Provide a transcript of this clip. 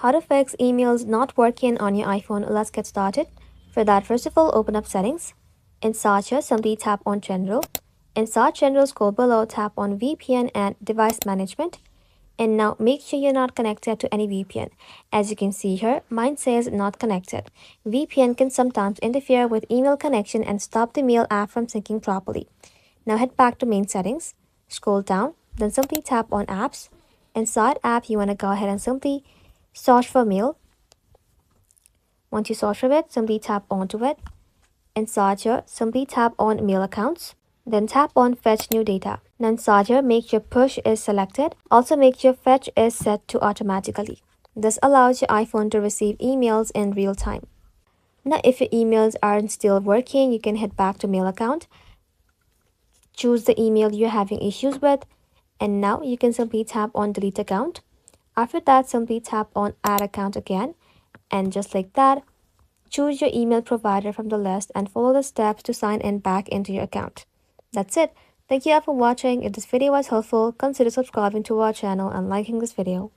How to fix emails not working on your iPhone. Let's get started. For that, first of all, open up settings. In search here, simply tap on general. In search general, scroll below, tap on VPN and device management. And now make sure you're not connected to any VPN. As you can see here, mine says not connected. VPN can sometimes interfere with email connection and stop the mail app from syncing properly. Now head back to main settings, scroll down, then simply tap on apps. Inside app, you want to go ahead and simply search for mail. Once you search for it, simply tap onto it. Inside here, simply tap on mail accounts. Then tap on fetch new data. Now inside here, make sure push is selected. Also make sure fetch is set to automatically. This allows your iPhone to receive emails in real time. Now if your emails aren't still working, you can head back to mail account. Choose the email you're having issues with. And now you can simply tap on delete account. After that, simply tap on add account again. And just like that, choose your email provider from the list and follow the steps to sign in back into your account. That's it. Thank you all for watching. If this video was helpful, consider subscribing to our channel and liking this video.